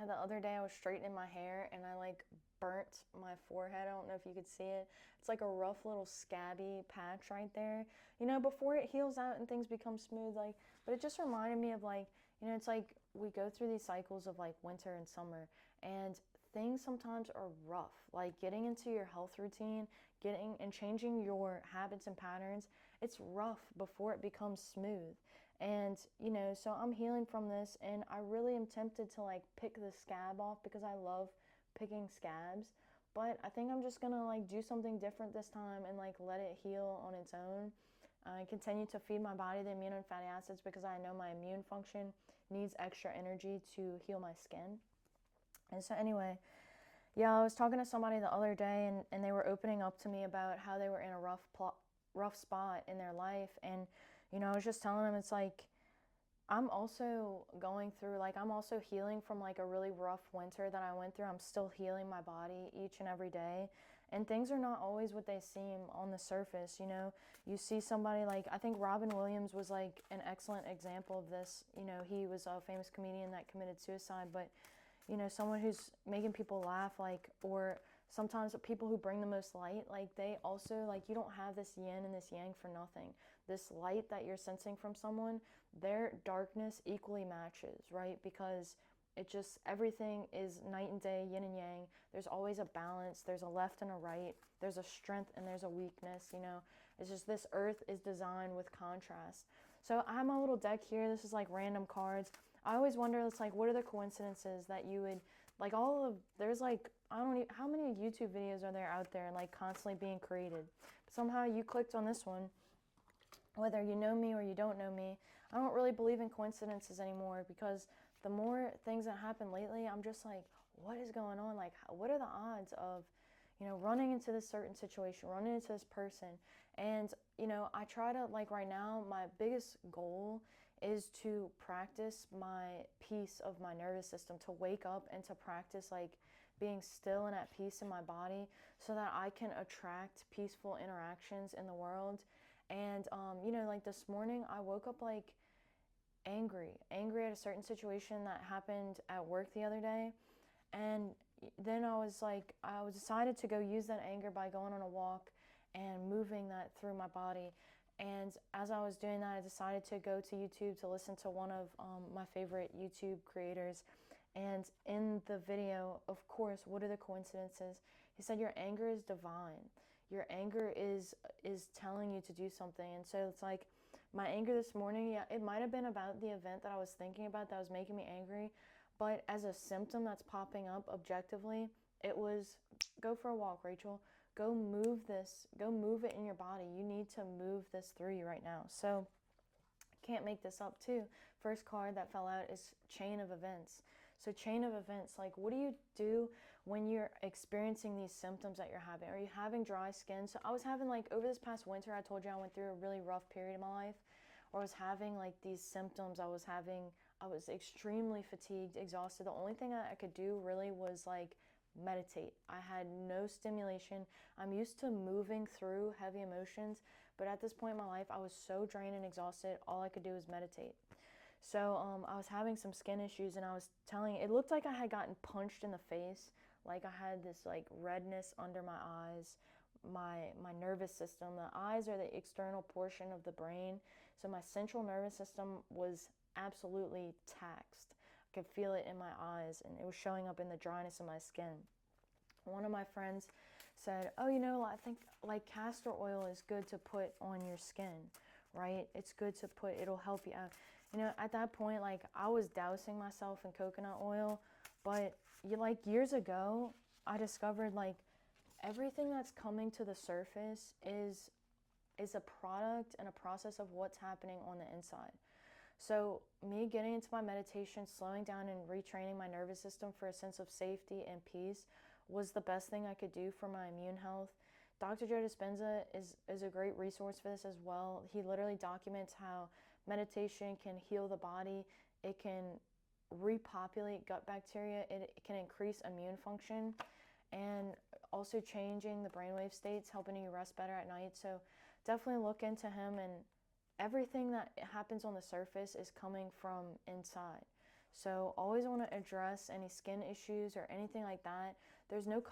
the other day I was straightening my hair and I like burnt my forehead. I don't know if you could see it. It's like a rough little scabby patch right there. Before it heals out and things become smooth, but it just reminded me of it's like we go through these cycles of like winter and summer, and things sometimes are rough. Like getting into your health routine, getting and changing your habits and patterns, it's rough before it becomes smooth. And, so I'm healing from this, and I really am tempted to like pick the scab off because I love picking scabs. But I think I'm just gonna like do something different this time and like let it heal on its own. I continue to feed my body the immune and fatty acids because I know my immune function needs extra energy to heal my skin. And so, anyway, yeah, I was talking to somebody the other day, and they were opening up to me about how they were in a rough spot in their life. And, I was just telling them it's like, I'm also going through, like, I'm also healing from like a really rough winter that I went through. I'm still healing my body each and every day. And things are not always what they seem on the surface. You see somebody like, I think Robin Williams was like an excellent example of this. He was a famous comedian that committed suicide, but someone who's making people laugh, like, or sometimes people who bring the most light, like, they also, like, you don't have this yin and this yang for nothing. This light that you're sensing from someone, their darkness equally matches, right? Because it just, everything is night and day, yin and yang. There's always a balance. There's a left and a right. There's a strength and there's a weakness, It's just this earth is designed with contrast. So I have my little deck here. This is like random cards. I always wonder, it's like, what are the coincidences that you would, like, there's like, I don't even, how many YouTube videos are there out there and like constantly being created? But somehow you clicked on this one, whether you know me or you don't know me. I don't really believe in coincidences anymore because the more things that happen lately, I'm just like, what is going on? Like, what are the odds of, running into this certain situation, running into this person? And, I try to, like, right now, my biggest goal is to practice my peace of my nervous system, to wake up and to practice, like, being still and at peace in my body so that I can attract peaceful interactions in the world. And, like this morning, I woke up like angry at a certain situation that happened at work the other day. And then I was decided to go use that anger by going on a walk and moving that through my body. And as I was doing that, I decided to go to YouTube to listen to one of my favorite YouTube creators. And in the video, of course, what are the coincidences? He said, your anger is divine. Your anger is telling you to do something. And so it's like my anger this morning, yeah, it might have been about the event that I was thinking about that was making me angry. But as a symptom that's popping up objectively, it was, go for a walk, Rachel. Go move this. Go move it in your body. You need to move this through you right now. So can't make this up too. First card that fell out is chain of events. So chain of events, like, what do you do when you're experiencing these symptoms that you're having? Are you having dry skin? So I was having, like, over this past winter, I told you I went through a really rough period in my life where I was having like these symptoms. I was extremely fatigued, exhausted. The only thing that I could do really was like meditate. I had no stimulation. I'm used to moving through heavy emotions, but at this point in my life, I was so drained and exhausted, all I could do was meditate. So I was having some skin issues, and I was telling, it looked like I had gotten punched in the face. Like I had this like redness under my eyes, my nervous system. The eyes are the external portion of the brain, so my central nervous system was absolutely taxed. I could feel it in my eyes, and it was showing up in the dryness of my skin. One of my friends said, oh, I think like castor oil is good to put on your skin, right? It's good to put, it'll help you out. At that point, like, I was dousing myself in coconut oil, but like years ago, I discovered like everything that's coming to the surface is a product and a process of what's happening on the inside. So me getting into my meditation, slowing down and retraining my nervous system for a sense of safety and peace was the best thing I could do for my immune health. Dr. Joe Dispenza is a great resource for this as well. He literally documents how meditation can heal the body. It can repopulate gut bacteria. It can increase immune function, and also changing the brainwave states, helping you rest better at night. So definitely look into him, and everything that happens on the surface is coming from inside. So always want to address any skin issues or anything like that. There's no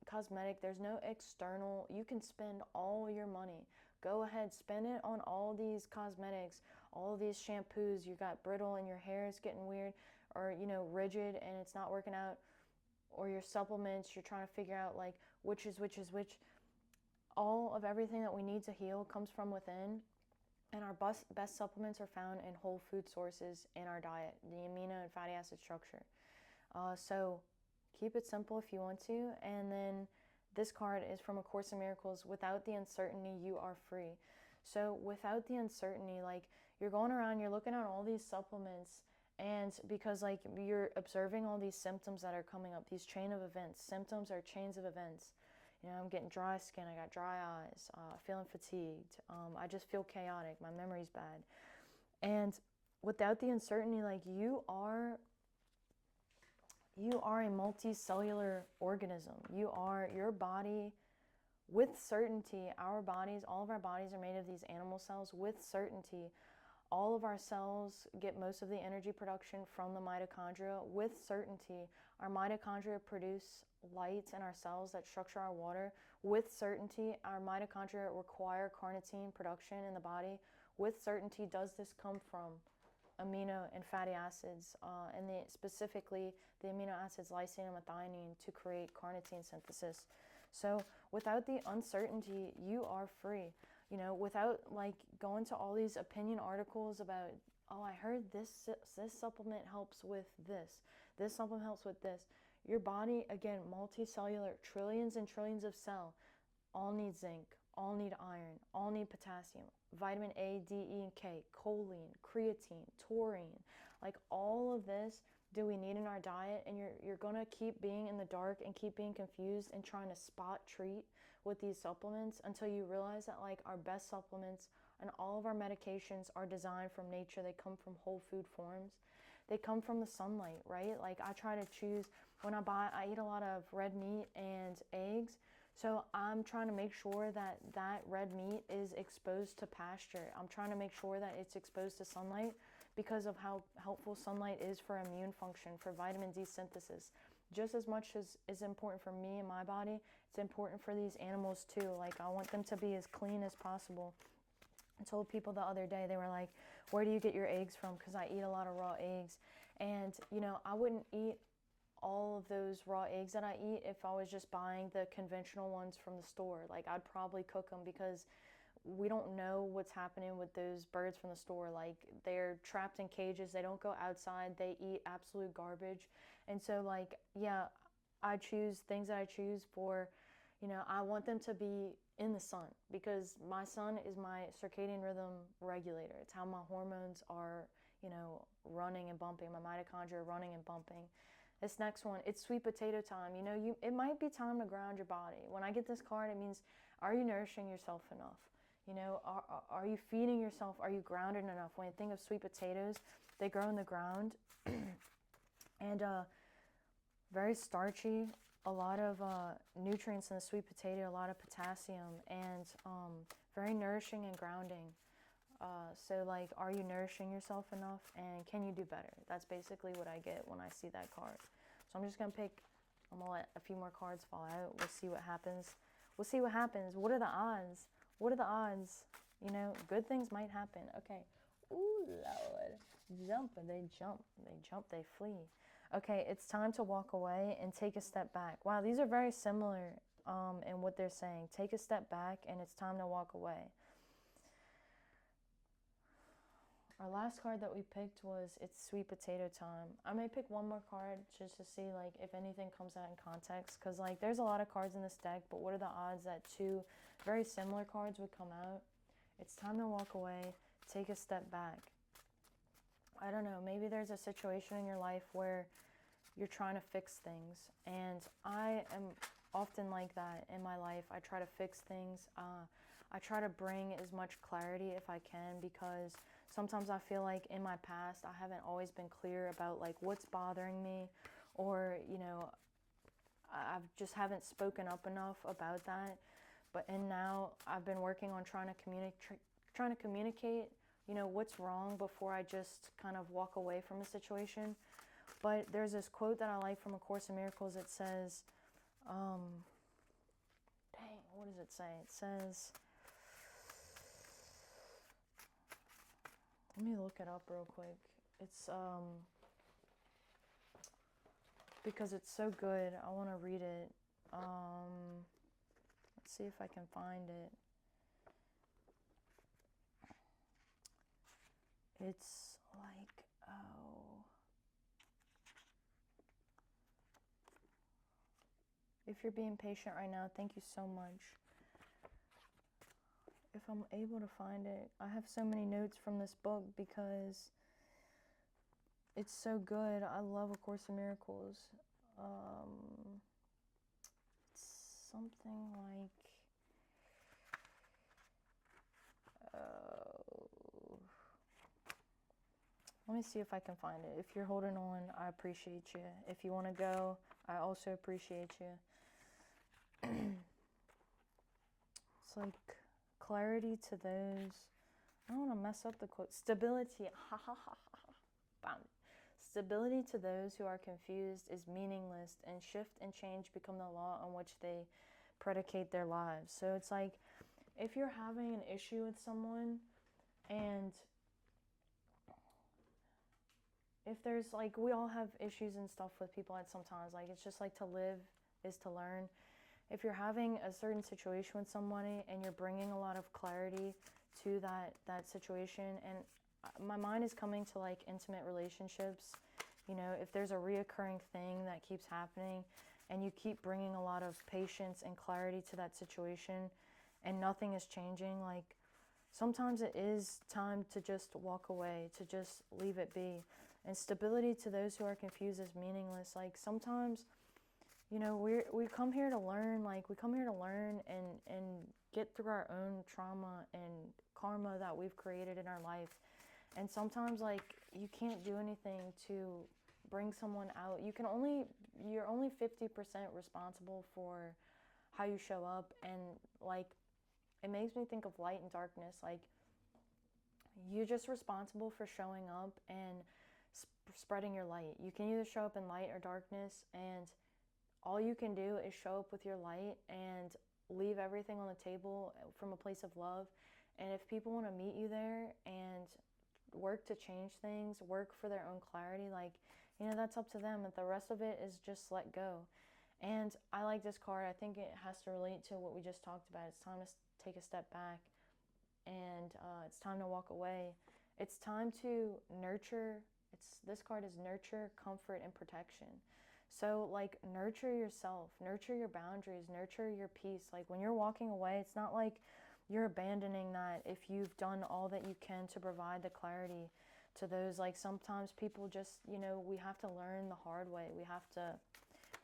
cosmetic, there's no external. You can spend all your money. Go ahead, spend it on all these cosmetics, all of these shampoos. You got brittle and your hair is getting weird or, rigid and it's not working out, or your supplements, you're trying to figure out like which is which is which. All of everything that we need to heal comes from within. And our best supplements are found in whole food sources in our diet, the amino and fatty acid structure. So keep it simple if you want to. And then this card is from A Course in Miracles. Without the uncertainty, you are free. So without the uncertainty, like you're going around, you're looking at all these supplements, and because like you're observing all these symptoms that are coming up, these chain of events. Symptoms are chains of events. I'm getting dry skin, I got dry eyes, feeling fatigued, I just feel chaotic, my memory's bad. And without the uncertainty, like you are a multicellular organism. Your body, with certainty, our bodies, all of our bodies are made of these animal cells. With certainty, all of our cells get most of the energy production from the mitochondria. With certainty, our mitochondria produce light in our cells that structure our water. With certainty, our mitochondria require carnitine production in the body. With certainty, does this come from amino and fatty acids, and specifically the amino acids lysine and methionine to create carnitine synthesis. So without the uncertainty, you are free. Without like going to all these opinion articles about, oh, I heard this supplement helps with this supplement helps with this. Your body, again, multicellular, trillions and trillions of cells, all need zinc, all need iron, all need potassium, vitamin A, D, E, and K, choline, creatine, taurine, like all of this do we need in our diet. And you're gonna keep being in the dark and keep being confused and trying to spot treat with these supplements until you realize that like our best supplements and all of our medications are designed from nature. They come from whole food forms. They come from the sunlight, right? Like I try to choose, when I eat a lot of red meat and eggs. So I'm trying to make sure that red meat is exposed to pasture. I'm trying to make sure that it's exposed to sunlight because of how helpful sunlight is for immune function, for vitamin D synthesis. Just as much as is important for me and my body, it's important for these animals too. Like I want them to be as clean as possible. I told people the other day, they were like, where do you get your eggs from? Because I eat a lot of raw eggs. And, I wouldn't eat all of those raw eggs that I eat if I was just buying the conventional ones from the store. Like I'd probably cook them because we don't know what's happening with those birds from the store. Like they're trapped in cages. They don't go outside. They eat absolute garbage. And so like, yeah, I choose things that I choose for, I want them to be in the sun because my sun is my circadian rhythm regulator. It's how my hormones are, running and bumping, my mitochondria running and bumping. This next one, it's sweet potato time. It might be time to ground your body. When I get this card, it means, are you nourishing yourself enough? Are you feeding yourself? Are you grounded enough? When you think of sweet potatoes, they grow in the ground and very starchy, a lot of nutrients in the sweet potato, a lot of potassium, and very nourishing and grounding. So like, are you nourishing yourself enough, and can you do better? That's basically what I get when I see that card. So I'm just going to I'm going to let a few more cards fall out. We'll see what happens. What are the odds? What are the odds? Good things might happen. Okay. Ooh, Lord. Jump, they jump. They jump, they flee. Okay, it's time to walk away and take a step back. Wow, these are very similar in what they're saying. Take a step back, and it's time to walk away. Our last card that we picked was It's Sweet Potato Time. I may pick one more card just to see like if anything comes out in context, because like there's a lot of cards in this deck, but what are the odds that two very similar cards would come out? It's time to walk away, take a step back. I don't know, maybe there's a situation in your life where you're trying to fix things, and I am often like that in my life. I try to fix things. I try to bring as much clarity if I can, because sometimes I feel like in my past I haven't always been clear about like what's bothering me, or I just haven't spoken up enough about that. And now I've been working on trying to communicate what's wrong before I just kind of walk away from a situation. But there's this quote that I like from A Course in Miracles. It says, dang, what does it say? It says, let me look it up real quick. It's, because it's so good, I want to read it. Let's see if I can find it. It's like, oh. If you're being patient right now, thank you so much. If I'm able to find it, I have so many notes from this book because it's so good. I love A Course in Miracles. It's something like, let me see if I can find it. If you're holding on, I appreciate you. If you want to go, I also appreciate you. It's like, clarity to those, I don't want to mess up the quote. Stability, ha ha ha ha, found it. Stability to those who are confused is meaningless, and shift and change become the law on which they predicate their lives. So it's like, if you're having an issue with someone, and if there's like, we all have issues and stuff with people at sometimes, like it's just like to live is to learn. If you're having a certain situation with somebody and you're bringing a lot of clarity to that situation, and my mind is coming to like intimate relationships, you know, if there's a reoccurring thing that keeps happening and you keep bringing a lot of patience and clarity to that situation and nothing is changing, like sometimes it is time to just walk away, to just leave it be. And stability to those who are confused is meaningless. Like sometimes, you know, we come here to learn, like we come here to learn and get through our own trauma and karma that we've created in our life. And sometimes like you can't do anything to bring someone out. You're only 50% responsible for how you show up. And like, it makes me think of light and darkness. Like, you're just responsible for showing up and spreading your light. You can either show up in light or darkness, and all you can do is show up with your light and leave everything on the table from a place of love. And if people want to meet you there and work to change things, work for their own clarity, like, you know, that's up to them. And the rest of it is just let go. And I like this card. I think it has to relate to what we just talked about. It's time to take a step back, and it's time to walk away. It's time to nurture. This card is nurture, comfort, and protection. So like, nurture yourself, nurture your boundaries, nurture your peace. Like when you're walking away, it's not like you're abandoning that if you've done all that you can to provide the clarity to those. Like sometimes people just, you know, we have to learn the hard way. We have to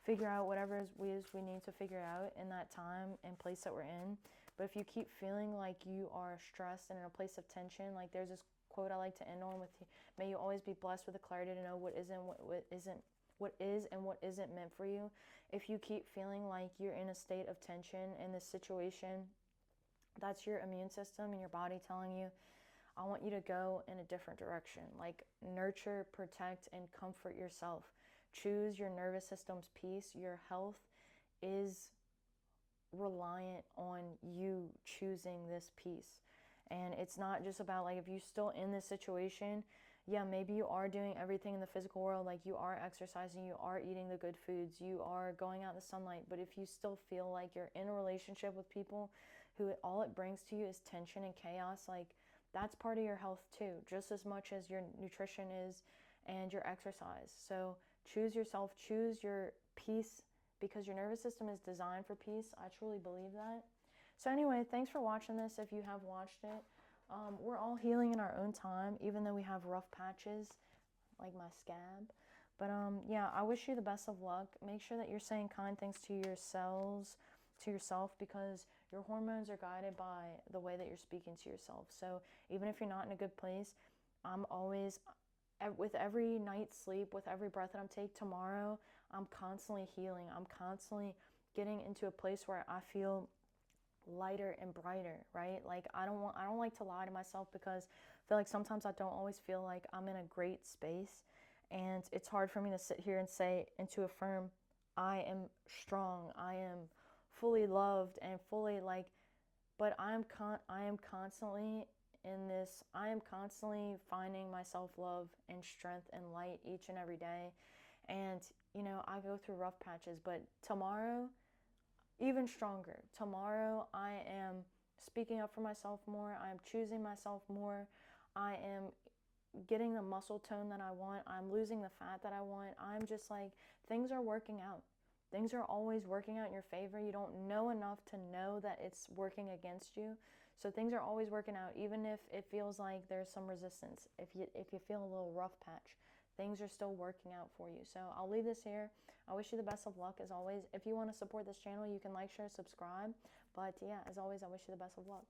figure out whatever we need to figure out in that time and place that we're in. But if you keep feeling like you are stressed and in a place of tension, like there's this quote I like to end on with, may you always be blessed with the clarity to know what is and what isn't meant for you. If you keep feeling like you're in a state of tension in this situation, that's your immune system and your body telling you, I want you to go in a different direction. Like, nurture, protect, and comfort yourself. Choose your nervous system's peace. Your health is reliant on you choosing this peace. And it's not just about, like, if you're still in this situation, yeah, maybe you are doing everything in the physical world, like you are exercising, you are eating the good foods, you are going out in the sunlight, but if you still feel like you're in a relationship with people who all it brings to you is tension and chaos, like that's part of your health too, just as much as your nutrition is and your exercise. So choose yourself, choose your peace, because your nervous system is designed for peace. I truly believe that. So anyway, thanks for watching this if you have watched it. We're all healing in our own time, even though we have rough patches, like my scab. But yeah, I wish you the best of luck. Make sure that you're saying kind things to yourself, because your hormones are guided by the way that you're speaking to yourself. So even if you're not in a good place, I'm always, with every night's sleep, with every breath that I'm taking tomorrow, I'm constantly healing. I'm constantly getting into a place where I feel lighter and brighter, right? Like I don't like to lie to myself, because I feel like sometimes I don't always feel like I'm in a great space. And it's hard for me to sit here and say and to affirm, I am strong, I am fully loved and fully like, but I am constantly in this, I am constantly finding my self-love and strength and light each and every day. And I go through rough patches, but tomorrow, even stronger. Tomorrow, I am speaking up for myself more. I am choosing myself more. I am getting the muscle tone that I want. I'm losing the fat that I want. I'm just like, things are working out. Things are always working out in your favor. You don't know enough to know that it's working against you. So things are always working out, even if it feels like there's some resistance. If you feel a little rough patch, things are still working out for you. So I'll leave this here. I wish you the best of luck as always. If you want to support this channel, you can like, share, subscribe. But yeah, as always, I wish you the best of luck.